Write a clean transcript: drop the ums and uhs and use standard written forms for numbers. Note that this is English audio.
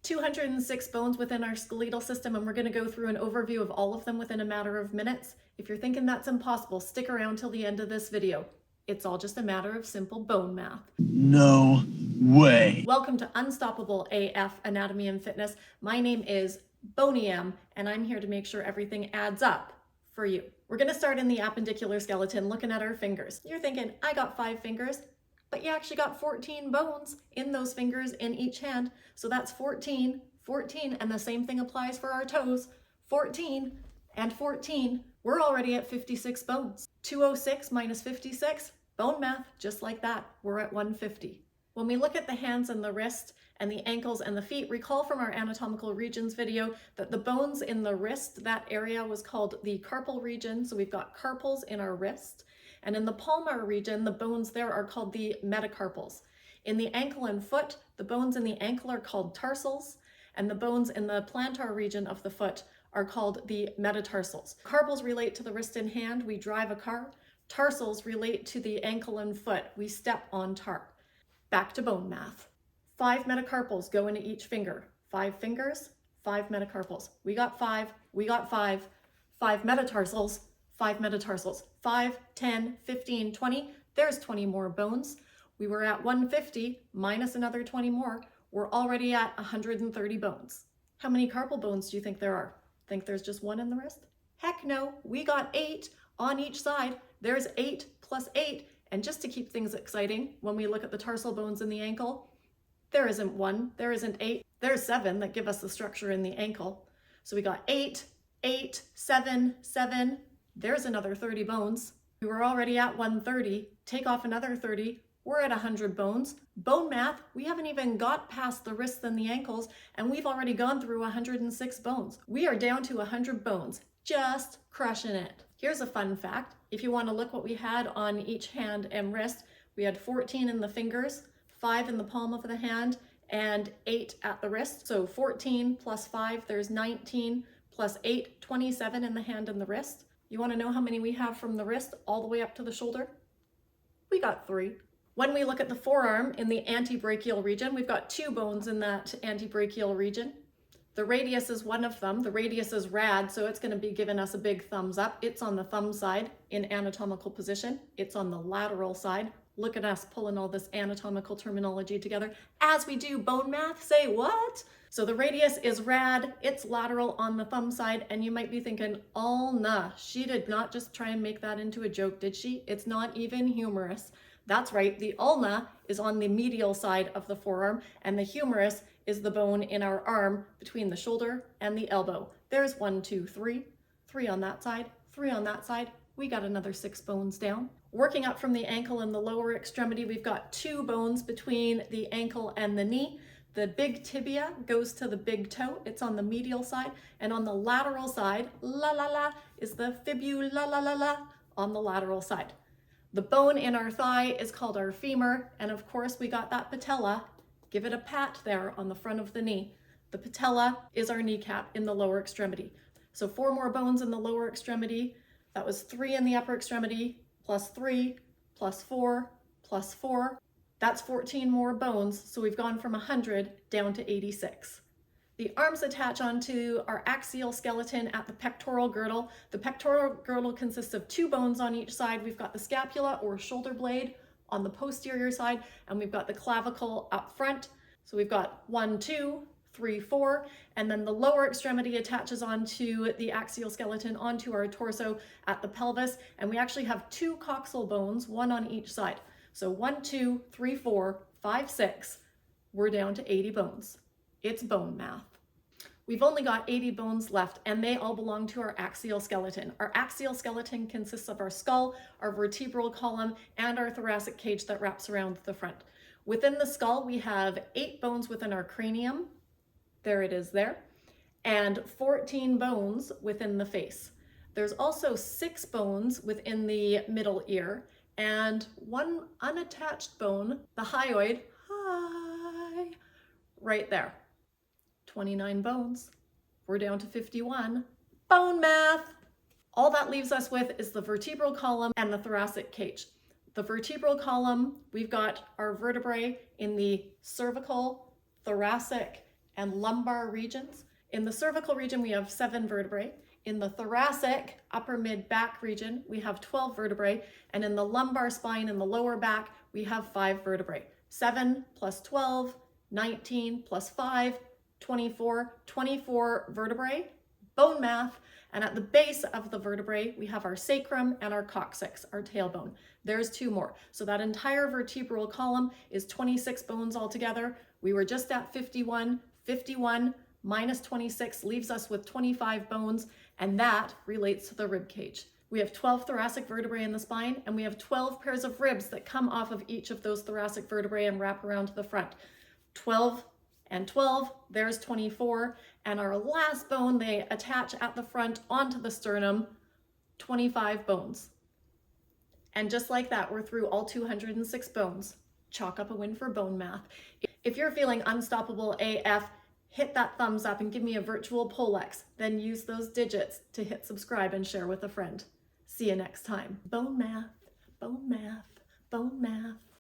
206 bones within our skeletal system, and we're going to go through an overview of all of them within a matter of minutes. If you're thinking that's impossible, stick around till the end of this video. It's all just a matter of simple bone math. No way. Welcome to Unstoppable AF Anatomy and Fitness. My name is Boney M, and I'm here to make sure everything adds up for you. We're going to start in the appendicular skeleton, looking at our fingers. You're thinking, I got 5 fingers. But you actually got 14 bones in those fingers in each hand. So that's 14, 14, and the same thing applies for our toes. 14 and 14, we're already at 56 bones. 206 minus 56, bone math, just like that, we're at 150. When we look at the hands and the wrist and the ankles and the feet, recall from our anatomical regions video that the bones in the wrist, that area was called the carpal region. So we've got carpals in our wrist. And in the palmar region, the bones there are called the metacarpals. In the ankle and foot, the bones in the ankle are called tarsals, and the bones in the plantar region of the foot are called the metatarsals. Carpals relate to the wrist and hand, we drive a car. Tarsals relate to the ankle and foot, we step on tar. Back to bone math. 5 metacarpals go into each finger. 5 fingers, 5 metacarpals. We got 5, we got 5. 5 metatarsals, 5 metatarsals. 5, 10, 15, 20, there's 20 more bones. We were at 150 minus another 20 more. We're already at 130 bones. How many carpal bones do you think there are? Think there's just 1 in the wrist? Heck no, we got 8 on each side. There's 8 plus 8. And just to keep things exciting, when we look at the tarsal bones in the ankle, there isn't 1, there isn't 8, there's 7 that give us the structure in the ankle. So we got 8, 8, 7, 7, there's another 30 bones. We were already at 130, take off another 30, we're at 100 bones. Bone math, we haven't even got past the wrists and the ankles, and we've already gone through 106 bones. We are down to 100 bones, just crushing it. Here's a fun fact. If you want to look what we had on each hand and wrist, we had 14 in the fingers, 5 in the palm of the hand, and 8 at the wrist. So 14 plus 5, there's 19, plus 8, 27 in the hand and the wrist. You want to know how many we have from the wrist all the way up to the shoulder? We got 3. When we look at the forearm in the antebrachial region, we've got 2 bones in that antebrachial region. The radius is one of them. The radius is rad, so it's going to be giving us a big thumbs up. It's on the thumb side in anatomical position. It's on the lateral side. Look at us pulling all this anatomical terminology together as we do bone math. Say what? So the radius is rad, it's lateral on the thumb side, and you might be thinking, oh nah, she did not just try and make that into a joke, did she? It's not even humorous. That's right, the ulna is on the medial side of the forearm, and the humerus is the bone in our arm between the shoulder and the elbow. There's 1, 2, 3, 3 on that side, 3 on that side. We got another 6 bones down. Working up from the ankle and the lower extremity, we've got 2 bones between the ankle and the knee. The big tibia goes to the big toe. It's on the medial side. And on the lateral side, is the fibula on the lateral side. The bone in our thigh is called our femur. And of course, we got that patella. Give it a pat there on the front of the knee. The patella is our kneecap in the lower extremity. So 4 more bones in the lower extremity. That was 3 in the upper extremity, plus 3, plus 4, plus 4. That's 14 more bones, so we've gone from 100 down to 86. The arms attach onto our axial skeleton at the pectoral girdle. The pectoral girdle consists of 2 bones on each side. We've got the scapula or shoulder blade on the posterior side, and we've got the clavicle up front. So we've got 1, 2, 3, 4, and then the lower extremity attaches onto the axial skeleton onto our torso at the pelvis, and we actually have 2 coxal bones, 1 on each side. So 1, 2, 3, 4, 5, 6, we're down to 80 bones. It's bone math. We've only got 80 bones left, and they all belong to our axial skeleton. Our axial skeleton consists of our skull, our vertebral column, and our thoracic cage that wraps around the front. Within the skull, we have 8 bones within our cranium. There it is there. And 14 bones within the face. There's also 6 bones within the middle ear, and 1 unattached bone, the hyoid, right there. 29 bones. We're down to 51. Bone math! All that leaves us with is the vertebral column and the thoracic cage. The vertebral column, we've got our vertebrae in the cervical, thoracic, and lumbar regions. In the cervical region, we have 7 vertebrae. In the thoracic, upper mid back region, we have 12 vertebrae. And in the lumbar spine and the lower back, we have 5 vertebrae. 7 plus 12, 19 plus 5, 24 vertebrae, bone math. And at the base of the vertebrae, we have our sacrum and our coccyx, our tailbone. There's 2 more. So that entire vertebral column is 26 bones altogether. We were just at 51. 51 minus 26 leaves us with 25 bones, and that relates to the rib cage. We have 12 thoracic vertebrae in the spine, and we have 12 pairs of ribs that come off of each of those thoracic vertebrae and wrap around to the front. 12 and 12, there's 24. And our last bone, they attach at the front onto the sternum, 25 bones. And just like that, we're through all 206 bones. Chalk up a win for bone math. If you're feeling unstoppable AF, hit that thumbs up and give me a virtual Polex. Then use those digits to hit subscribe and share with a friend. See you next time. Bone math, bone math, bone math.